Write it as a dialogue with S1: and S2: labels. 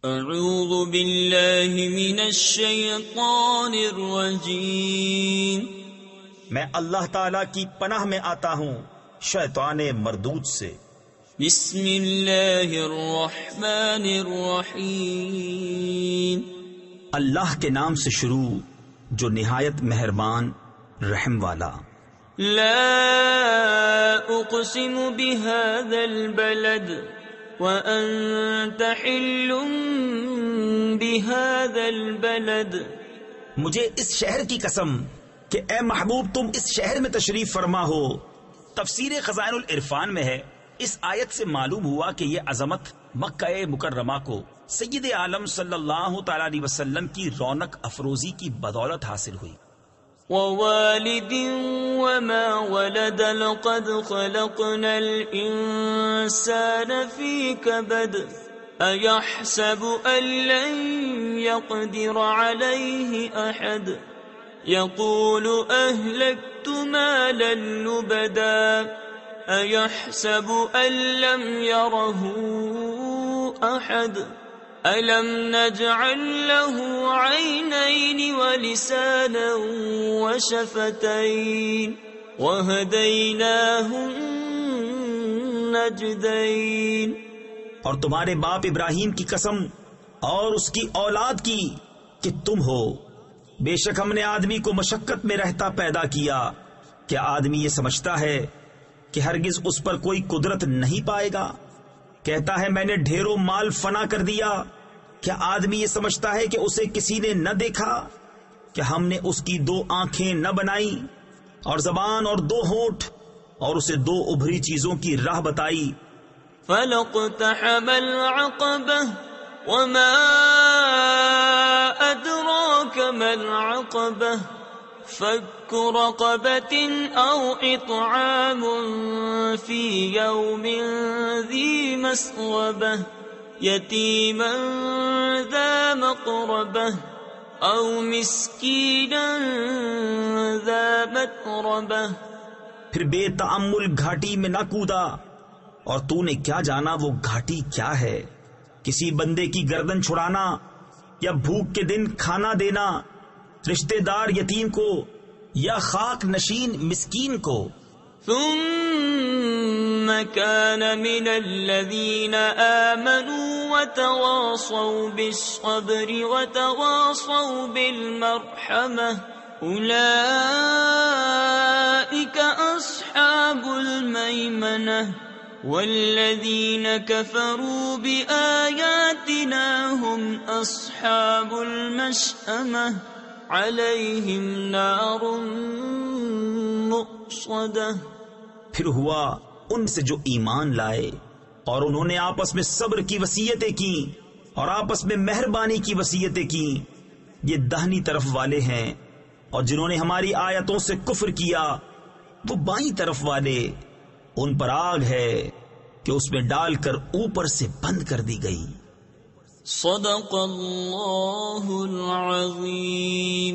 S1: اعوذ باللہ من الشیطان الرجیم،
S2: میں اللہ تعالی کی پناہ میں آتا ہوں شیطان مردود سے۔
S1: بسم اللہ الرحمن الرحیم،
S2: اللہ کے نام سے شروع جو نہایت مہربان رحم والا۔
S1: لا اقسم بهذا البلد وانت حل بهذا البلد،
S2: مجھے اس شہر کی قسم کہ اے محبوب تم اس شہر میں تشریف فرما ہو۔ تفسیر خزائن العرفان میں ہے، اس آیت سے معلوم ہوا کہ یہ عظمت مکہ مکرمہ کو سید عالم صلی اللہ تعالی علیہ وسلم کی رونق افروزی کی بدولت حاصل ہوئی۔
S1: ووالد وما ولد لقد خلقنا الإنسان في كبد أيحسب أن لن يقدر عليه أحد يقول أهلكت مالا لبدا أيحسب أن لم يره أحد أَلَمْ نَجْعَلْ لَهُ عَيْنَيْنِ وَلِسَانًا وَشَفَتَيْنِ وَهَدَيْنَاهُ النَّجْدَيْنِ۔
S2: اور تمہارے باپ ابراہیم کی قسم اور اس کی اولاد کی کہ تم ہو، بے شک ہم نے آدمی کو مشقت میں رہتا پیدا کیا۔ کیا آدمی یہ سمجھتا ہے کہ ہرگز اس پر کوئی قدرت نہیں پائے گا؟ کہتا ہے میں نے ڈھیروں مال فنا کر دیا۔ کیا آدمی یہ سمجھتا ہے کہ اسے کسی نے نہ دیکھا؟ کہ ہم نے اس کی 2 آنکھیں نہ بنائی اور زبان اور 2 ہونٹ اور اسے 2 ابھری چیزوں کی راہ بتائی؟
S1: فَلَقْتَحَمَ الْعَقَبَةَ وَمَا أَدْرَاكَ مَا الْعَقَبَةُ فَكُّ رَقَبَةٍ أَوْ إِطْعَامٌ فِي يَوْمٍ ذِي مَسْغَبَةٍ يَتِيمًا ذَا مَقْرَبَةٍ أَوْ مِسْكِينًا ذَا مَتْرَبَةٍ۔
S2: پھر بے تأمل گھاٹی میں نہ کودا، اور تو نے کیا جانا وہ گھاٹی کیا ہے؟ کسی بندے کی گردن چھڑانا یا بھوک کے دن کھانا دینا، رشتہ دار یتیم کو یا خاک نشین مسکین کو۔
S1: ثم كان من الذين آمنوا وتواصوا بالصبر وتواصوا بالمرحمة أولئك أصحاب الميمنة والذين كفروا بآياتنا هم أصحاب المشأمة علیہم نار مؤصدہ۔
S2: پھر ہوا ان سے جو ایمان لائے اور انہوں نے آپس میں صبر کی وصیتیں کی اور آپس میں مہربانی کی وصیتیں کی، یہ دہنی طرف والے ہیں، اور جنہوں نے ہماری آیتوں سے کفر کیا وہ بائیں طرف والے، ان پر آگ ہے کہ اس میں ڈال کر اوپر سے بند کر دی گئی۔
S1: صدق اللہ العظیم۔